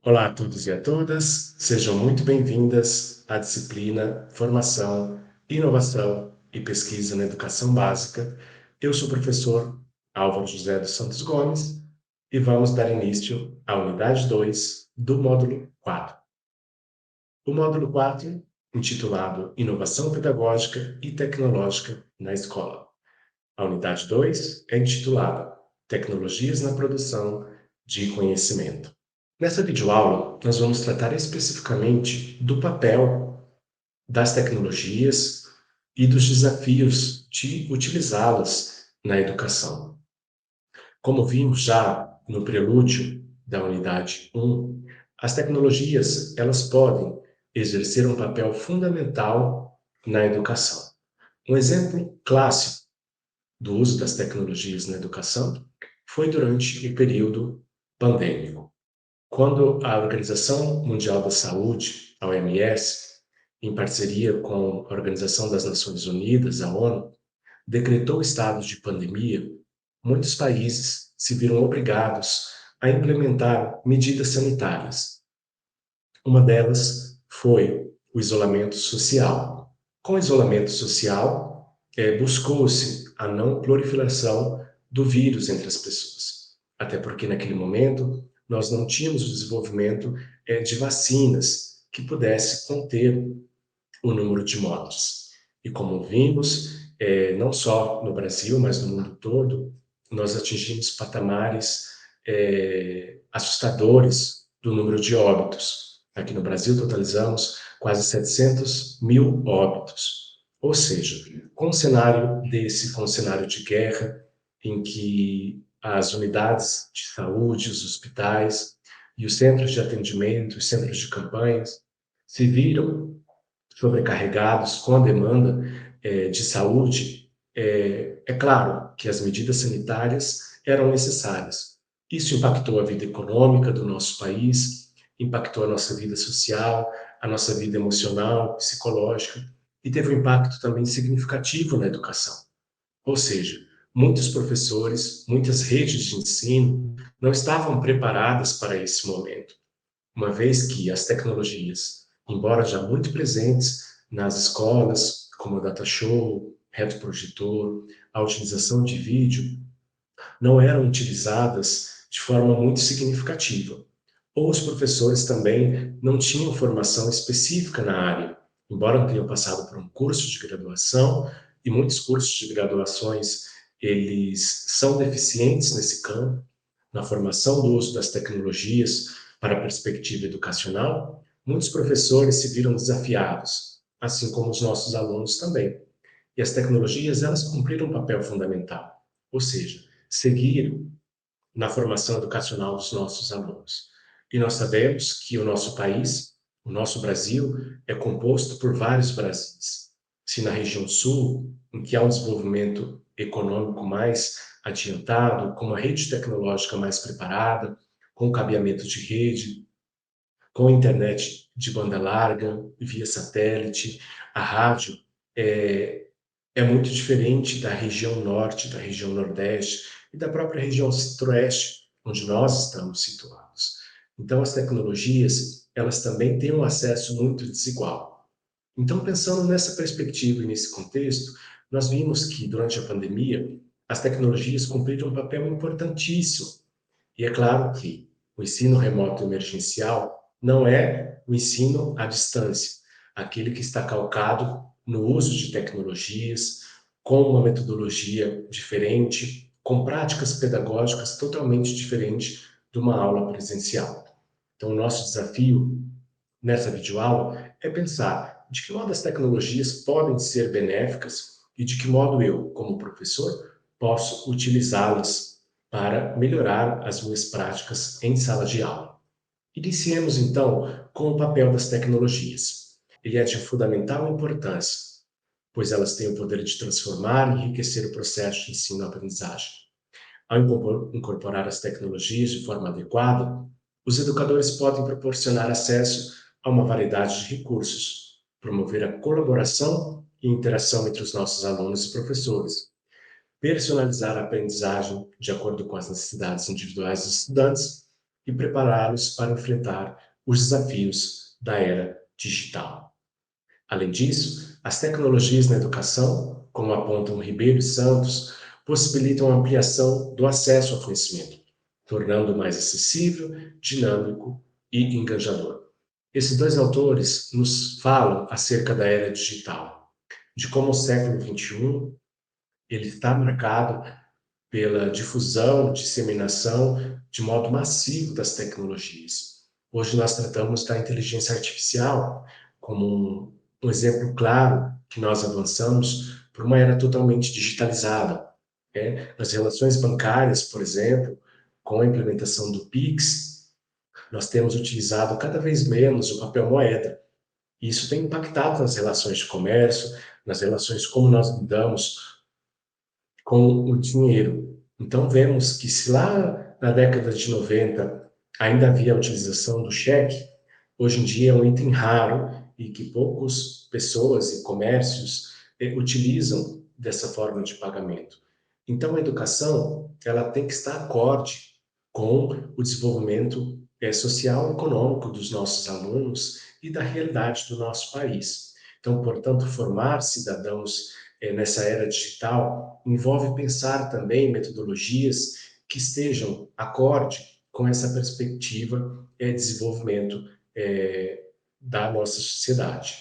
Olá a todos e a todas, sejam muito bem-vindas à disciplina Formação, Inovação e Pesquisa na Educação Básica. Eu sou o professor Álvaro José dos Santos Gomes e vamos dar início à unidade 2 do módulo 4. O módulo 4, intitulado Inovação Pedagógica e Tecnológica na Escola. A unidade 2 é intitulada Tecnologias na Produção de Conhecimento. Nessa videoaula, nós vamos tratar especificamente do papel das tecnologias e dos desafios de utilizá-las na educação. Como vimos já no prelúdio da unidade 1, as tecnologias elas podem exercer um papel fundamental na educação. Um exemplo clássico do uso das tecnologias na educação foi durante o período pandêmico, quando a Organização Mundial da Saúde, a OMS, em parceria com a Organização das Nações Unidas, a ONU, decretou o estado de pandemia. Muitos países se viram obrigados a implementar medidas sanitárias. Uma delas foi o isolamento social. Com o isolamento social, buscou-se a não proliferação do vírus entre as pessoas. Até porque, naquele momento, nós não tínhamos o desenvolvimento de vacinas que pudesse conter o número de mortes. E como vimos, não só no Brasil, mas no mundo todo, nós atingimos patamares assustadores do número de óbitos. Aqui no Brasil, totalizamos quase 700 mil óbitos. Ou seja, com um cenário desse, com um cenário de guerra, em que as unidades de saúde, os hospitais e os centros de atendimento, os centros de campanhas, se viram sobrecarregados com a demanda de saúde, é claro que as medidas sanitárias eram necessárias. Isso impactou a vida econômica do nosso país, impactou a nossa vida social, a nossa vida emocional, psicológica, e teve um impacto também significativo na educação. Ou seja, muitos professores, muitas redes de ensino não estavam preparadas para esse momento, uma vez que as tecnologias, embora já muito presentes nas escolas, como o data show, retroprojetor, a utilização de vídeo, não eram utilizadas de forma muito significativa. Ou os professores também não tinham formação específica na área, embora tenham passado por um curso de graduação, e muitos cursos de graduações eles são deficientes nesse campo, na formação do uso das tecnologias para a perspectiva educacional, muitos professores se viram desafiados, assim como os nossos alunos também. E as tecnologias, elas cumpriram um papel fundamental, ou seja, seguir na formação educacional dos nossos alunos. E nós sabemos que o nosso país, o nosso Brasil, é composto por vários Brasis. Se na região sul, em que há um desenvolvimento econômico mais adiantado, com uma rede tecnológica mais preparada, com cabeamento de rede, com internet de banda larga, via satélite, a rádio é muito diferente da região norte, da região nordeste e da própria região centro-oeste, onde nós estamos situados. Então, as tecnologias, elas também têm um acesso muito desigual. Então, pensando nessa perspectiva e nesse contexto, nós vimos que, durante a pandemia, as tecnologias cumpriram um papel importantíssimo. E é claro que o ensino remoto emergencial não é o ensino à distância, aquele que está calcado no uso de tecnologias, com uma metodologia diferente, com práticas pedagógicas totalmente diferentes de uma aula presencial. Então, o nosso desafio nessa videoaula é pensar de que modo as tecnologias podem ser benéficas e de que modo eu, como professor, posso utilizá-las para melhorar as minhas práticas em sala de aula. Iniciemos, então, com o papel das tecnologias. Ele é de fundamental importância, pois elas têm o poder de transformar e enriquecer o processo de ensino-aprendizagem. Ao incorporar as tecnologias de forma adequada, os educadores podem proporcionar acesso a uma variedade de recursos, promover a colaboração e interação entre os nossos alunos e professores, personalizar a aprendizagem de acordo com as necessidades individuais dos estudantes e prepará-los para enfrentar os desafios da era digital. Além disso, as tecnologias na educação, como apontam Ribeiro e Santos, possibilitam a ampliação do acesso ao conhecimento, tornando mais acessível, dinâmico e engajador. Esses dois autores nos falam acerca da era digital, de como o século XXI ele está marcado pela difusão, disseminação de modo massivo das tecnologias. Hoje nós tratamos da inteligência artificial como um exemplo claro que nós avançamos para uma era totalmente digitalizada. Nas relações bancárias, por exemplo, com a implementação do Pix, nós temos utilizado cada vez menos o papel moeda. E isso tem impactado nas relações de comércio, nas relações como nós lidamos com o dinheiro. Então, vemos que se lá na década de 90 ainda havia a utilização do cheque, hoje em dia é um item raro e que poucas pessoas e comércios utilizam dessa forma de pagamento. Então, a educação ela tem que estar acorde com o desenvolvimento social e econômico dos nossos alunos e da realidade do nosso país. Então, portanto, formar cidadãos nessa era digital envolve pensar também metodologias que estejam acorde com essa perspectiva de desenvolvimento da nossa sociedade.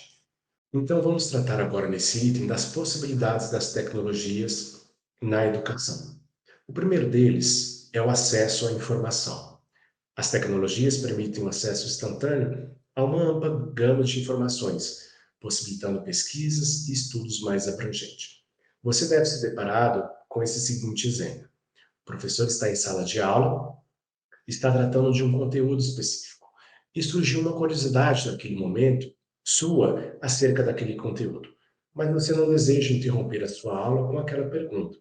Então, vamos tratar agora nesse item das possibilidades das tecnologias na educação. O primeiro deles é o acesso à informação. As tecnologias permitem o acesso instantâneo a uma ampla gama de informações, possibilitando pesquisas e estudos mais abrangentes. Você deve se deparado com esse seguinte exemplo. O professor está em sala de aula, está tratando de um conteúdo específico, e surgiu uma curiosidade naquele momento sua acerca daquele conteúdo, mas você não deseja interromper a sua aula com aquela pergunta.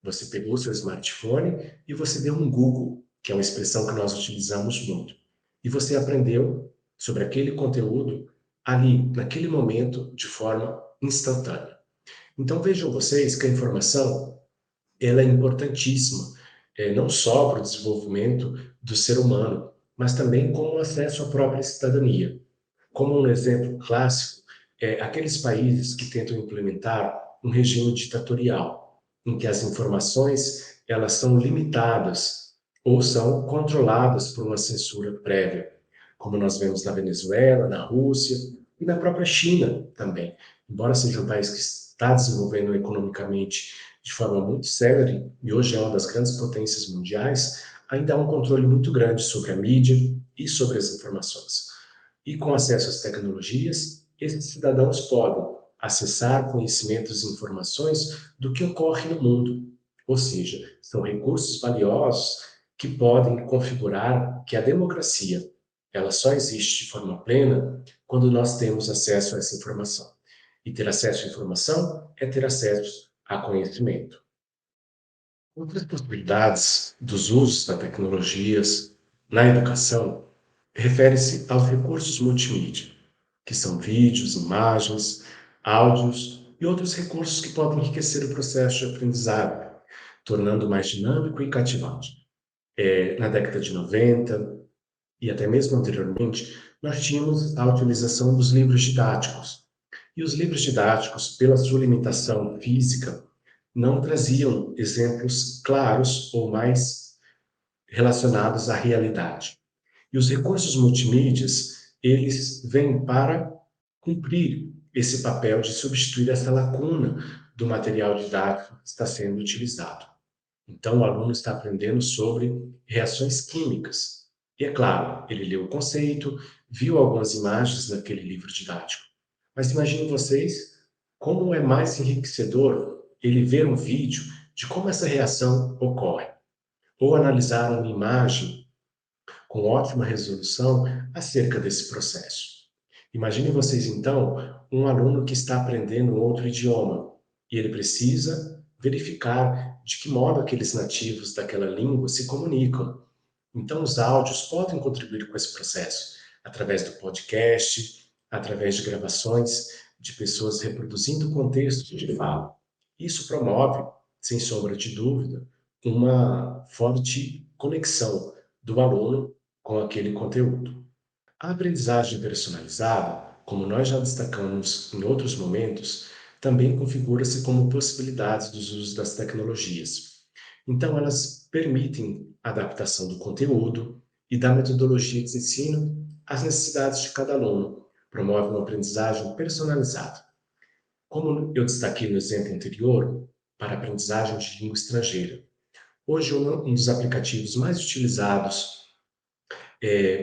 Você pegou seu smartphone e você deu um Google, que é uma expressão que nós utilizamos muito. E você aprendeu sobre aquele conteúdo ali, naquele momento, de forma instantânea. Então vejam vocês que a informação ela é importantíssima, não só para o desenvolvimento do ser humano, mas também como acesso à própria cidadania. Como um exemplo clássico, aqueles países que tentam implementar um regime ditatorial, em que as informações elas são limitadas ou são controladas por uma censura prévia, como nós vemos na Venezuela, na Rússia e na própria China também. Embora seja um país que está desenvolvendo economicamente de forma muito célere e hoje é uma das grandes potências mundiais, ainda há um controle muito grande sobre a mídia e sobre as informações. E com acesso às tecnologias, esses cidadãos podem acessar conhecimentos e informações do que ocorre no mundo. Ou seja, são recursos valiosos que podem configurar que a democracia ela só existe de forma plena quando nós temos acesso a essa informação. E ter acesso à informação é ter acesso a conhecimento. Outras possibilidades dos usos das tecnologias na educação refere-se aos recursos multimídia, que são vídeos, imagens, áudios e outros recursos que podem enriquecer o processo de aprendizado, tornando mais dinâmico e cativante. Na década de 90 e até mesmo anteriormente, nós tínhamos a utilização dos livros didáticos. E os livros didáticos, pela sua limitação física, não traziam exemplos claros ou mais relacionados à realidade. E os recursos multimídias, eles vêm para cumprir esse papel de substituir essa lacuna do material didático que está sendo utilizado. Então, o aluno está aprendendo sobre reações químicas. E é claro, ele leu o conceito, viu algumas imagens naquele livro didático. Mas imaginem vocês como é mais enriquecedor ele ver um vídeo de como essa reação ocorre, ou analisar uma imagem com ótima resolução acerca desse processo. Imaginem vocês, então, um aluno que está aprendendo um outro idioma e ele precisa verificar de que modo aqueles nativos daquela língua se comunicam. Então, os áudios podem contribuir com esse processo, através do podcast, através de gravações de pessoas reproduzindo contextos de fala. Isso promove, sem sombra de dúvida, uma forte conexão do aluno com aquele conteúdo. A aprendizagem personalizada, como nós já destacamos em outros momentos, também configura-se como possibilidades dos usos das tecnologias. Então, elas permitem a adaptação do conteúdo e da metodologia de ensino às necessidades de cada aluno, promove uma aprendizagem personalizada. Como eu destaquei no exemplo anterior, para a aprendizagem de língua estrangeira, hoje um dos aplicativos mais utilizados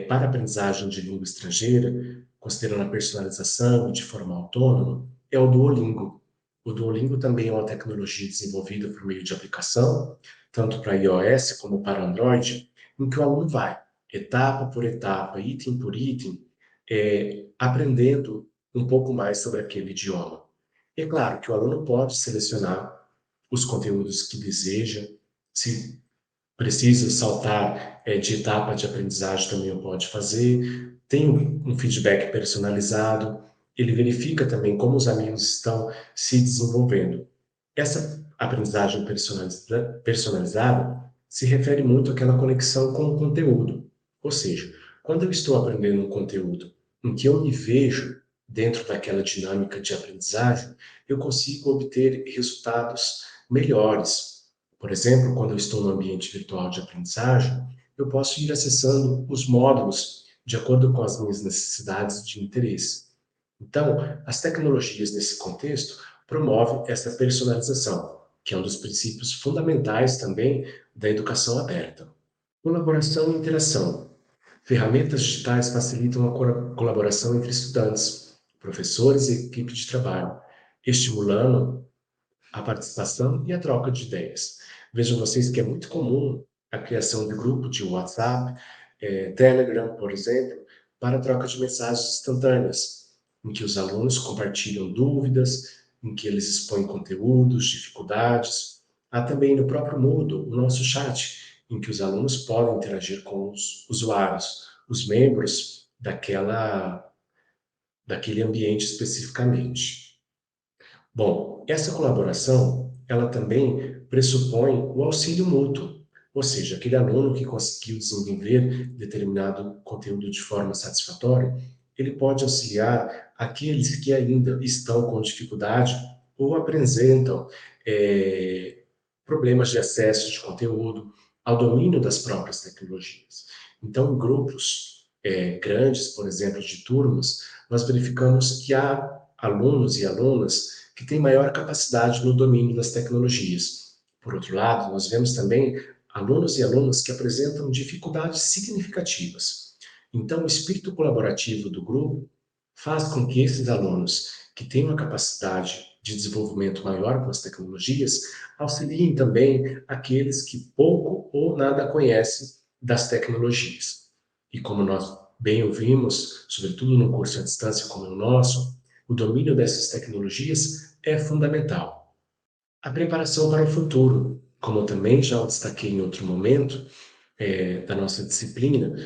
para a aprendizagem de língua estrangeira, considerando a personalização e de forma autônoma, é o Duolingo. O Duolingo também é uma tecnologia desenvolvida por meio de aplicação, tanto para iOS como para Android, em que o aluno vai, etapa por etapa, item por item, aprendendo um pouco mais sobre aquele idioma. É claro que o aluno pode selecionar os conteúdos que deseja, se precisa saltar de etapa de aprendizagem também o pode fazer, tem um feedback personalizado, ele verifica também como os amigos estão se desenvolvendo. Essa aprendizagem personalizada se refere muito àquela conexão com o conteúdo, ou seja, quando eu estou aprendendo um conteúdo em que eu me vejo dentro daquela dinâmica de aprendizagem, eu consigo obter resultados melhores. Por exemplo, quando eu estou no ambiente virtual de aprendizagem, eu posso ir acessando os módulos de acordo com as minhas necessidades de interesse. Então, as tecnologias nesse contexto promovem essa personalização, que é um dos princípios fundamentais também da educação aberta. Colaboração e interação. Ferramentas digitais facilitam a colaboração entre estudantes, professores e equipe de trabalho, estimulando a participação e a troca de ideias. Vejam vocês que é muito comum a criação de grupo de WhatsApp, Telegram, por exemplo, para troca de mensagens instantâneas, em que os alunos compartilham dúvidas, em que eles expõem conteúdos, dificuldades. Há também no próprio Moodle o nosso chat, em que os alunos podem interagir com os usuários, os membros daquele ambiente especificamente. Bom, essa colaboração, ela também pressupõe o auxílio mútuo, ou seja, aquele aluno que conseguiu desenvolver determinado conteúdo de forma satisfatória, ele pode auxiliar aqueles que ainda estão com dificuldade ou apresentam problemas de acesso de conteúdo ao domínio das próprias tecnologias. Então, em grupos grandes, por exemplo, de turmas, nós verificamos que há alunos e alunas que têm maior capacidade no domínio das tecnologias. Por outro lado, nós vemos também alunos e alunas que apresentam dificuldades significativas. Então, o espírito colaborativo do grupo faz com que esses alunos que têm uma capacidade de desenvolvimento maior com as tecnologias auxiliem também aqueles que pouco ou nada conhecem das tecnologias. E como nós bem ouvimos, sobretudo no curso à distância como é o nosso, o domínio dessas tecnologias é fundamental. A preparação para o futuro, como também já o destaquei em outro momento da nossa disciplina,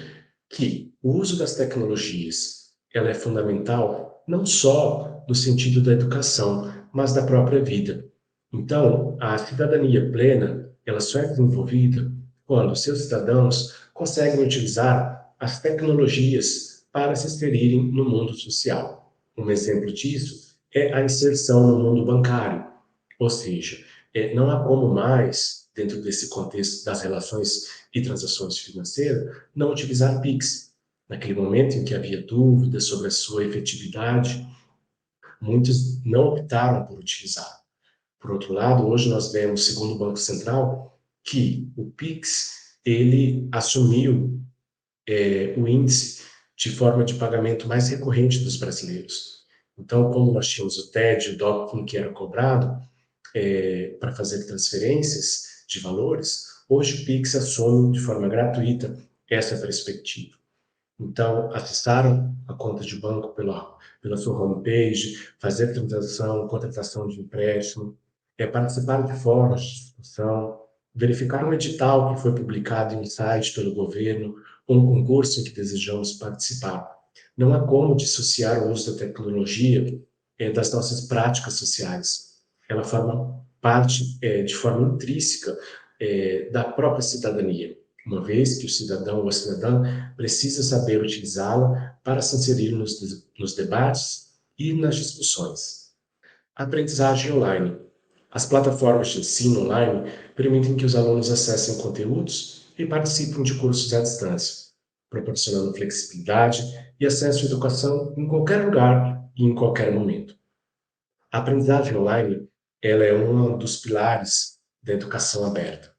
que o uso das tecnologias ela é fundamental não só no sentido da educação, mas da própria vida. Então, a cidadania plena ela só é desenvolvida quando seus cidadãos conseguem utilizar as tecnologias para se inserirem no mundo social. Um exemplo disso é a inserção no mundo bancário, ou seja, não há como mais, dentro desse contexto das relações e transações financeiras, não utilizar Pix. Naquele momento em que havia dúvidas sobre a sua efetividade, muitos não optaram por utilizar. Por outro lado, hoje nós vemos, segundo o Banco Central, que o Pix ele assumiu o índice de forma de pagamento mais recorrente dos brasileiros. Então, quando nós tínhamos o TED, o DOC, que era cobrado para fazer transferências de valores, hoje o Pix assume de forma gratuita essa perspectiva. Então, acessaram a conta de banco pela sua homepage, fazer transação, contratação de empréstimo, participar de fóruns de discussão, verificar um edital que foi publicado em um site pelo governo, um concurso em que desejamos participar. Não há como dissociar o uso da tecnologia das nossas práticas sociais. Ela forma parte de forma intrínseca da própria cidadania. uma vez que o cidadão ou a cidadã precisa saber utilizá-la para se inserir nos debates e nas discussões. Aprendizagem online. As plataformas de ensino online permitem que os alunos acessem conteúdos e participem de cursos à distância, proporcionando flexibilidade e acesso à educação em qualquer lugar e em qualquer momento. A aprendizagem online, ela é um dos pilares da educação aberta.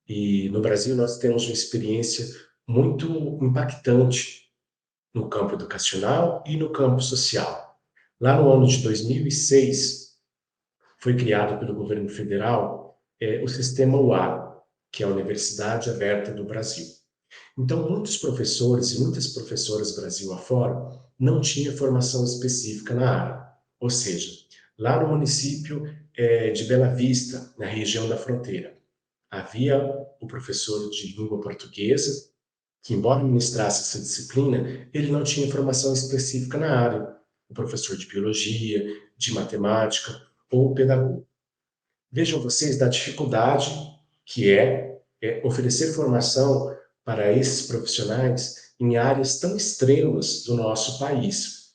E no Brasil nós temos uma experiência muito impactante no campo educacional e no campo social. Lá no ano de 2006, foi criado pelo governo federal o sistema UAB, que é a Universidade Aberta do Brasil. Então, muitos professores e muitas professoras Brasil afora não tinham formação específica na área. Ou seja, lá no município de Bela Vista, na região da fronteira, havia o professor de língua portuguesa, que, embora ministrasse essa disciplina, ele não tinha formação específica na área. O professor de biologia, de matemática ou pedagogo. Vejam vocês da dificuldade que é oferecer formação para esses profissionais em áreas tão extremas do nosso país.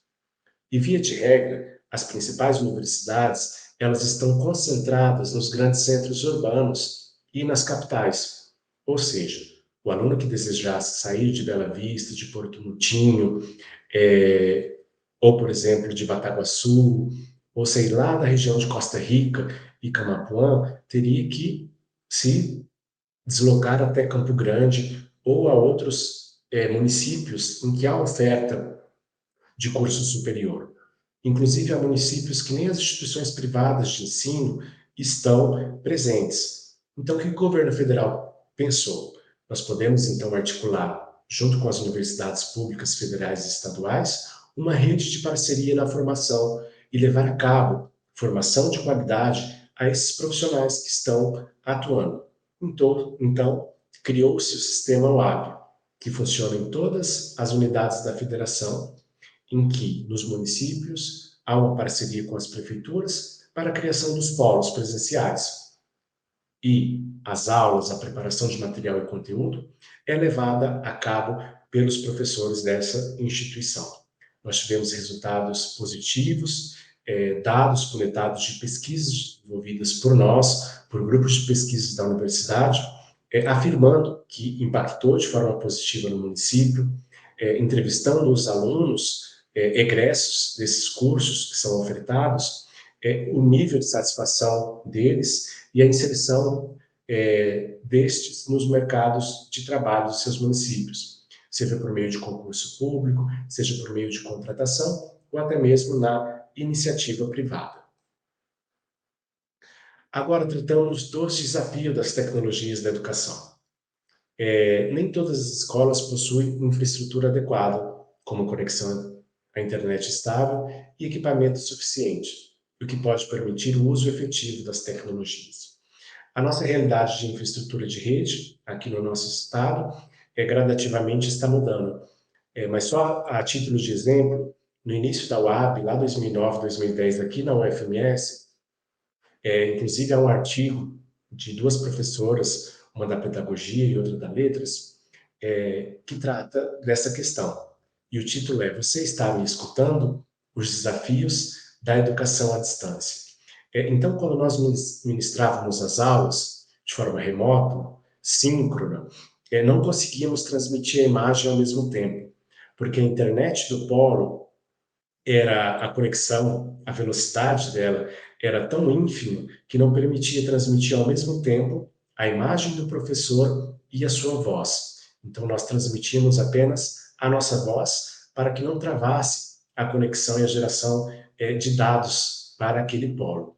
E, via de regra, as principais universidades, elas estão concentradas nos grandes centros urbanos e nas capitais. Ou seja, o aluno que desejasse sair de Bela Vista, de Porto Mutinho, ou, por exemplo, de Bataguaçu, ou sei lá, da região de Costa Rica e Camapuã, teria que se deslocar até Campo Grande ou a outros municípios em que há oferta de curso superior. Inclusive, há municípios que nem as instituições privadas de ensino estão presentes. Então, o que o governo federal pensou? Nós podemos, então, articular, junto com as universidades públicas federais e estaduais, uma rede de parceria na formação e levar a cabo formação de qualidade a esses profissionais que estão atuando. Então criou-se o sistema UAB, que funciona em todas as unidades da federação, em que, nos municípios, há uma parceria com as prefeituras para a criação dos polos presenciais. E as aulas, a preparação de material e conteúdo é levada a cabo pelos professores dessa instituição. Nós tivemos resultados positivos, dados coletados de pesquisas desenvolvidas por nós, por grupos de pesquisas da universidade, afirmando que impactou de forma positiva no município, entrevistando os alunos egressos desses cursos que são ofertados, o nível de satisfação deles e a inserção destes nos mercados de trabalho dos seus municípios, seja por meio de concurso público, seja por meio de contratação, ou até mesmo na iniciativa privada. Agora, tratamos dos desafios das tecnologias da educação. Nem todas as escolas possuem infraestrutura adequada, como conexão à internet estável e equipamento suficiente, o que pode permitir o uso efetivo das tecnologias. A nossa realidade de infraestrutura de rede, aqui no nosso estado, gradativamente está mudando. Mas só a título de exemplo, no início da UAB, lá 2009, 2010, aqui na UFMS, inclusive há um artigo de duas professoras, uma da pedagogia e outra da letras, que trata dessa questão. E o título é Você está me escutando? Os desafios da educação à distância. Então, quando nós ministrávamos as aulas de forma remota, síncrona, não conseguíamos transmitir a imagem ao mesmo tempo, porque a internet do polo era a conexão, a velocidade dela era tão ínfima que não permitia transmitir ao mesmo tempo a imagem do professor e a sua voz. Então, nós transmitíamos apenas a nossa voz para que não travasse a conexão e a geração de dados para aquele polo.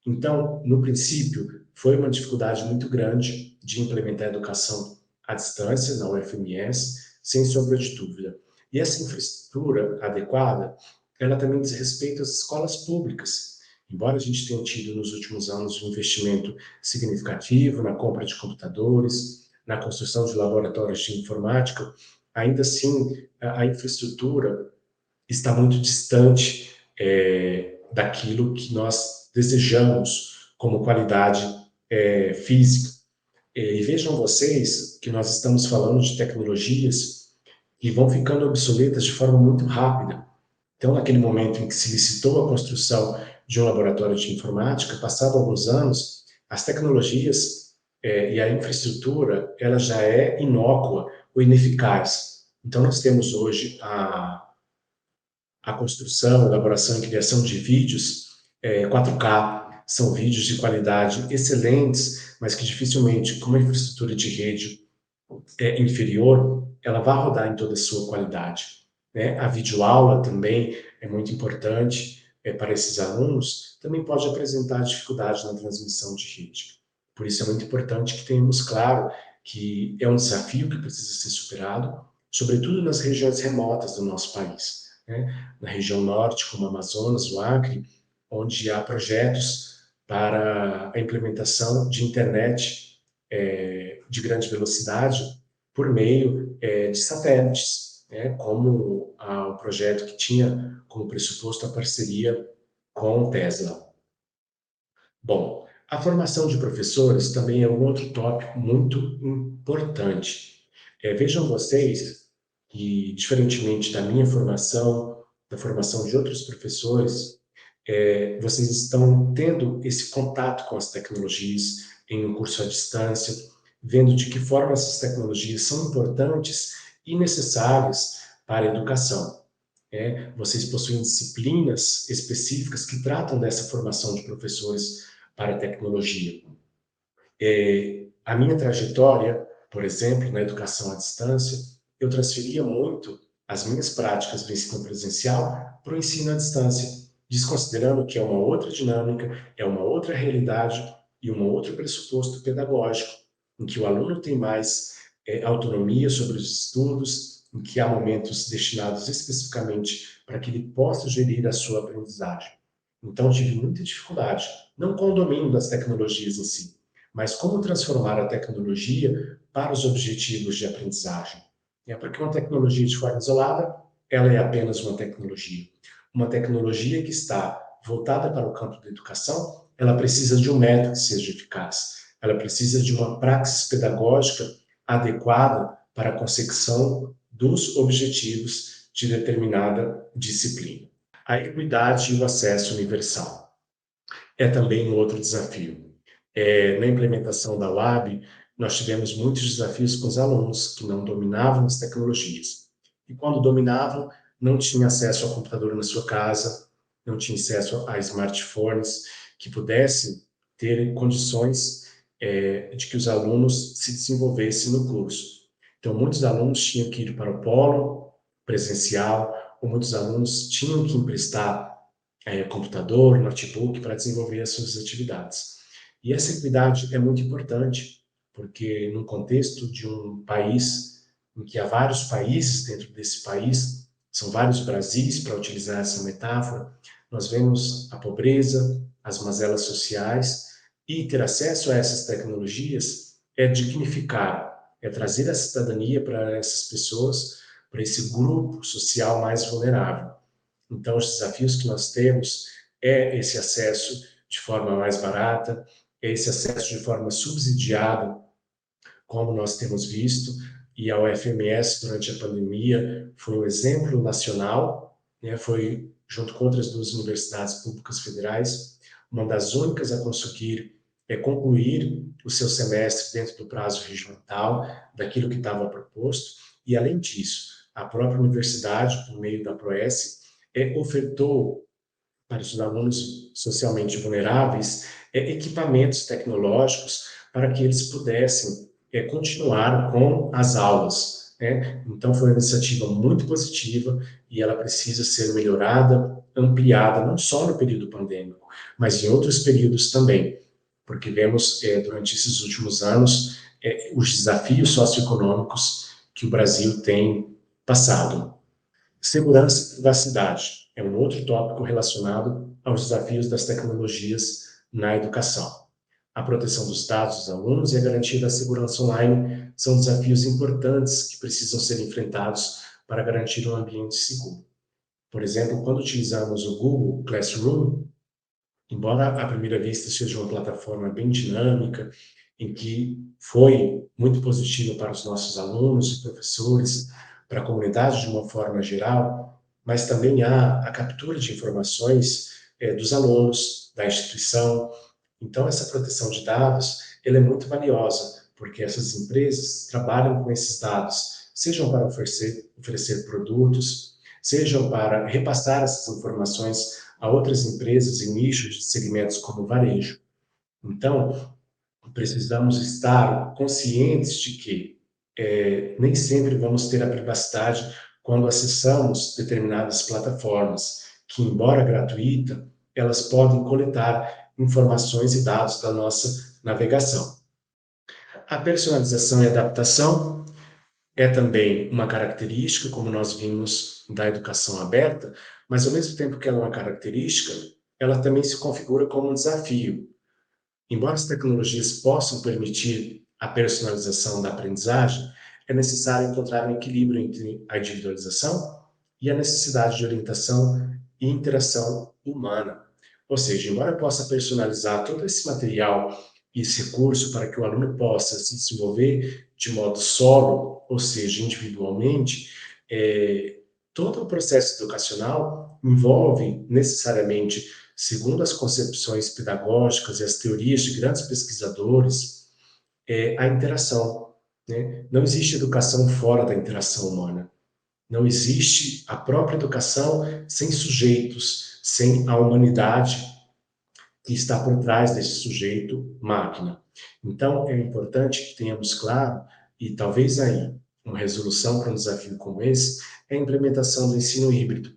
Então, no princípio, foi uma dificuldade muito grande de implementar a educação à distância na UFMS, sem sombra de dúvida. E essa infraestrutura adequada, ela também diz respeito às escolas públicas. Embora a gente tenha tido nos últimos anos um investimento significativo na compra de computadores, na construção de laboratórios de informática, ainda assim a infraestrutura está muito distante daquilo que nós desejamos como qualidade física. E vejam vocês que nós estamos falando de tecnologias que vão ficando obsoletas de forma muito rápida. Então, naquele momento em que se licitou a construção de um laboratório de informática, passado alguns anos, as tecnologias e a infraestrutura, ela já é inócua ou ineficaz. Então, nós temos hoje a construção, elaboração e criação de vídeos 4K, são vídeos de qualidade excelentes, mas que dificilmente, com uma infraestrutura de rede inferior, ela vai rodar em toda a sua qualidade. Né? A videoaula também é muito importante para esses alunos, também pode apresentar dificuldade na transmissão de rede. Por isso é muito importante que tenhamos claro que é um desafio que precisa ser superado, sobretudo nas regiões remotas do nosso país. Né? Na região norte, como Amazonas, o Acre, onde há projetos para a implementação de internet de grande velocidade por meio de satélites, né, como o projeto que tinha como pressuposto a parceria com o Tesla. Bom, a formação de professores também é um outro tópico muito importante. Vejam vocês que, diferentemente da minha formação, da formação de outros professores, vocês estão tendo esse contato com as tecnologias em um curso à distância, vendo de que forma essas tecnologias são importantes e necessárias para a educação. Vocês possuem disciplinas específicas que tratam dessa formação de professores para a tecnologia. A minha trajetória, por exemplo, na educação à distância, eu transferia muito as minhas práticas do ensino presencial para o ensino à distância, desconsiderando que é uma outra dinâmica, é uma outra realidade e um outro pressuposto pedagógico, em que o aluno tem mais autonomia sobre os estudos, em que há momentos destinados especificamente para que ele possa gerir a sua aprendizagem. Então, tive muita dificuldade, não com o domínio das tecnologias em si, mas como transformar a tecnologia para os objetivos de aprendizagem. Porque uma tecnologia de forma isolada, ela é apenas uma tecnologia. Uma tecnologia que está voltada para o campo da educação, ela precisa de um método que seja eficaz. Ela precisa de uma praxis pedagógica adequada para a consecução dos objetivos de determinada disciplina. A equidade e o acesso universal é também um outro desafio. Na implementação da UAB, nós tivemos muitos desafios com os alunos que não dominavam as tecnologias. E quando dominavam, não tinham acesso ao computador na sua casa, não tinham acesso a smartphones que pudessem ter condições de que os alunos se desenvolvessem no curso. Então, muitos alunos tinham que ir para o polo presencial, ou muitos alunos tinham que emprestar computador, notebook para desenvolver as suas atividades. E essa equidade é muito importante, porque num contexto de um país em que há vários países dentro desse país, são vários Brasis, para utilizar essa metáfora, nós vemos a pobreza, as mazelas sociais, e ter acesso a essas tecnologias é dignificar, é trazer a cidadania para essas pessoas, para esse grupo social mais vulnerável. Então, os desafios que nós temos é esse acesso de forma mais barata, é esse acesso de forma subsidiada, como nós temos visto, e a UFMS, durante a pandemia, foi um exemplo nacional, né, foi, junto com outras duas universidades públicas federais, uma das únicas a conseguir concluir o seu semestre dentro do prazo regimental, daquilo que estava proposto, e, além disso, a própria universidade, por meio da PROES, ofertou para os alunos socialmente vulneráveis equipamentos tecnológicos para que eles pudessem continuar com as aulas. Né? Então, foi uma iniciativa muito positiva e ela precisa ser melhorada, ampliada, não só no período pandêmico, mas em outros períodos também, porque vemos, durante esses últimos anos, os desafios socioeconômicos que o Brasil tem passado. Segurança e privacidade é um outro tópico relacionado aos desafios das tecnologias na educação. A proteção dos dados dos alunos e a garantia da segurança online são desafios importantes que precisam ser enfrentados para garantir um ambiente seguro. Por exemplo, quando utilizamos o Google Classroom, embora à primeira vista seja uma plataforma bem dinâmica em que foi muito positivo para os nossos alunos, professores, para a comunidade de uma forma geral, mas também há a captura de informações dos alunos, da instituição. Então, essa proteção de dados, ela é muito valiosa, porque essas empresas trabalham com esses dados, sejam para oferecer produtos, sejam para repassar essas informações a outras empresas e nichos de segmentos como o varejo. Então, precisamos estar conscientes de que nem sempre vamos ter a privacidade quando acessamos determinadas plataformas, que, embora gratuita, elas podem coletar informações e dados da nossa navegação. A personalização e adaptação é também uma característica, como nós vimos, da educação aberta, mas ao mesmo tempo que ela é uma característica, ela também se configura como um desafio. Embora as tecnologias possam permitir a personalização da aprendizagem, é necessário encontrar um equilíbrio entre a individualização e a necessidade de orientação e interação humana. Ou seja, embora eu possa personalizar todo esse material e esse recurso para que o aluno possa se desenvolver de modo solo, ou seja, individualmente, todo o processo educacional envolve necessariamente, segundo as concepções pedagógicas e as teorias de grandes pesquisadores, a interação, né? Não existe educação fora da interação humana. Não existe a própria educação sem sujeitos, sem a humanidade que está por trás desse sujeito máquina. Então, é importante que tenhamos claro, e talvez aí uma resolução para um desafio como esse, é a implementação do ensino híbrido,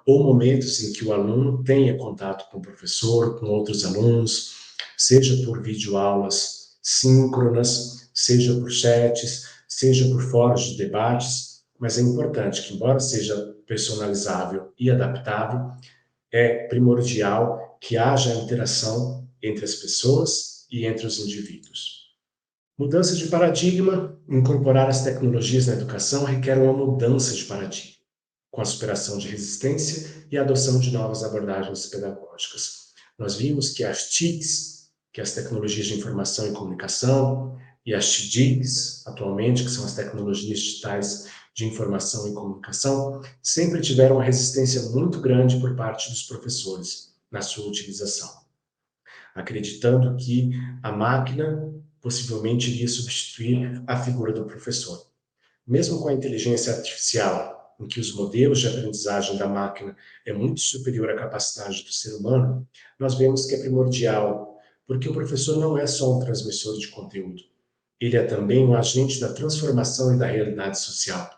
ou momentos em que o aluno tenha contato com o professor, com outros alunos, seja por videoaulas síncronas, seja por chats, seja por fóruns de debates, mas é importante que, embora seja personalizável e adaptável, é primordial que haja interação entre as pessoas e entre os indivíduos. Mudança de paradigma, incorporar as tecnologias na educação requer uma mudança de paradigma, com a superação de resistência e a adoção de novas abordagens pedagógicas. Nós vimos que as TICs, que as tecnologias de informação e comunicação, e as TDICs, atualmente, que são as tecnologias digitais de informação e comunicação, sempre tiveram uma resistência muito grande por parte dos professores na sua utilização, acreditando que a máquina possivelmente iria substituir a figura do professor. Mesmo com a inteligência artificial, em que os modelos de aprendizagem da máquina é muito superior à capacidade do ser humano, nós vemos que é primordial, porque o professor não é só um transmissor de conteúdo, ele é também um agente da transformação e da realidade social.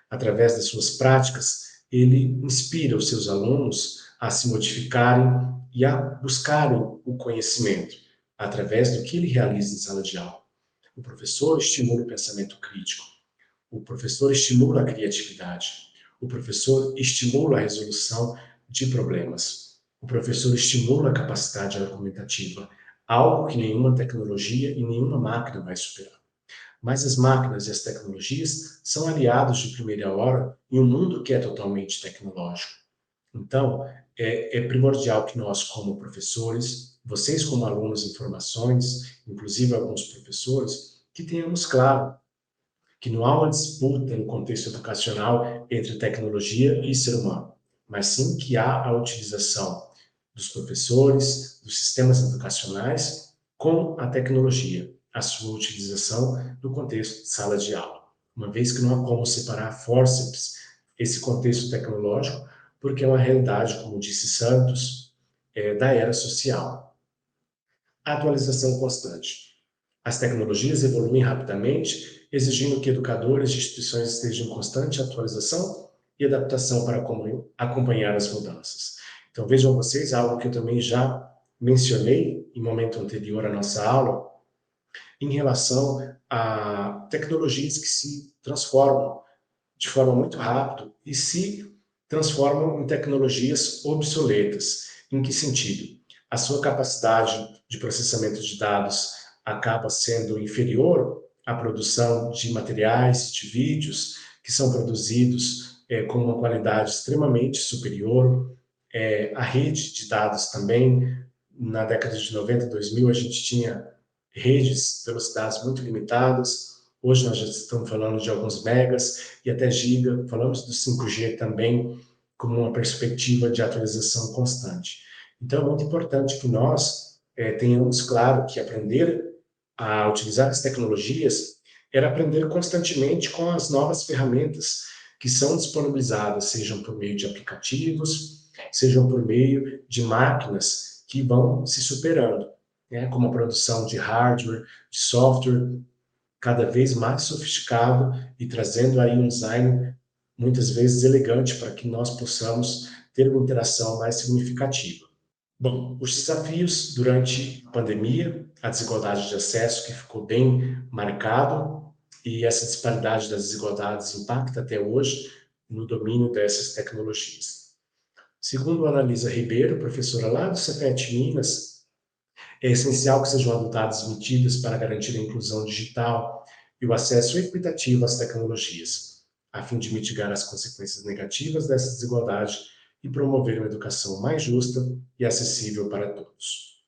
Através das suas práticas, ele inspira os seus alunos a se modificarem e a buscarem o conhecimento, através do que ele realiza em sala de aula. O professor estimula o pensamento crítico, o professor estimula a criatividade, o professor estimula a resolução de problemas, o professor estimula a capacidade argumentativa, algo que nenhuma tecnologia e nenhuma máquina vai superar. Mas as máquinas e as tecnologias são aliados de primeira hora em um mundo que é totalmente tecnológico. Então, é primordial que nós, como professores, vocês como alunos em formações, inclusive alguns professores, que tenhamos claro que não há uma disputa no contexto educacional entre tecnologia e ser humano, mas sim que há a utilização dos professores, dos sistemas educacionais com a tecnologia, a sua utilização no contexto de sala de aula, uma vez que não há como separar fórceps esse contexto tecnológico, porque é uma realidade, como disse Santos, da era social. A atualização constante. As tecnologias evoluem rapidamente, exigindo que educadores e instituições estejam em constante atualização e adaptação para acompanhar as mudanças. Então, vejam vocês, algo que eu também já mencionei em momento anterior à nossa aula, em relação a tecnologias que se transformam de forma muito rápida e se transformam em tecnologias obsoletas. Em que sentido? A sua capacidade de processamento de dados acaba sendo inferior à produção de materiais, de vídeos, que são produzidos com uma qualidade extremamente superior. A rede de dados também, na década de 90, 2000, a gente tinha redes, velocidades muito limitadas. Hoje nós já estamos falando de alguns megas e até giga. Falamos do 5G também como uma perspectiva de atualização constante. Então, é muito importante que nós tenhamos claro que aprender a utilizar as tecnologias era aprender constantemente com as novas ferramentas que são disponibilizadas, sejam por meio de aplicativos, sejam por meio de máquinas que vão se superando, né? Como a produção de hardware, de software, cada vez mais sofisticado e trazendo aí um design muitas vezes elegante para que nós possamos ter uma interação mais significativa. Bom, os desafios durante a pandemia, a desigualdade de acesso que ficou bem marcado e essa disparidade das desigualdades impacta até hoje no domínio dessas tecnologias. Segundo a Analisa Ribeiro, professora lá do Cefet Minas, é essencial que sejam adotadas medidas para garantir a inclusão digital e o acesso equitativo às tecnologias, a fim de mitigar as consequências negativas dessa desigualdade e promover uma educação mais justa e acessível para todos.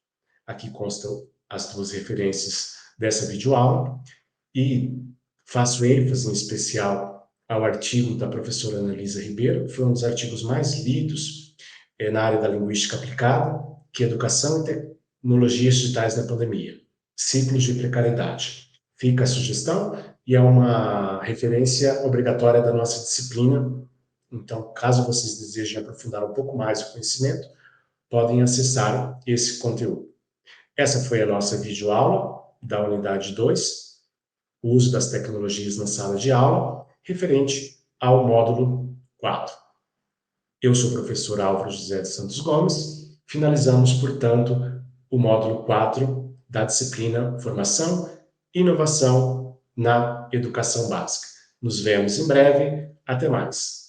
Aqui constam as duas referências dessa videoaula e faço ênfase em especial ao artigo da professora Analisa Ribeiro, que foi um dos artigos mais lidos na área da linguística aplicada, que é Educação e Tecnologias Digitais na Pandemia, Ciclos de Precariedade. Fica a sugestão e é uma referência obrigatória da nossa disciplina. Então, caso vocês desejem aprofundar um pouco mais o conhecimento, podem acessar esse conteúdo. Essa foi a nossa videoaula da unidade 2, o uso das tecnologias na sala de aula, referente ao módulo 4. Eu sou o professor Álvaro José de Santos Gomes. Finalizamos, portanto, o módulo 4 da disciplina Formação e Inovação na Educação Básica. Nos vemos em breve. Até mais.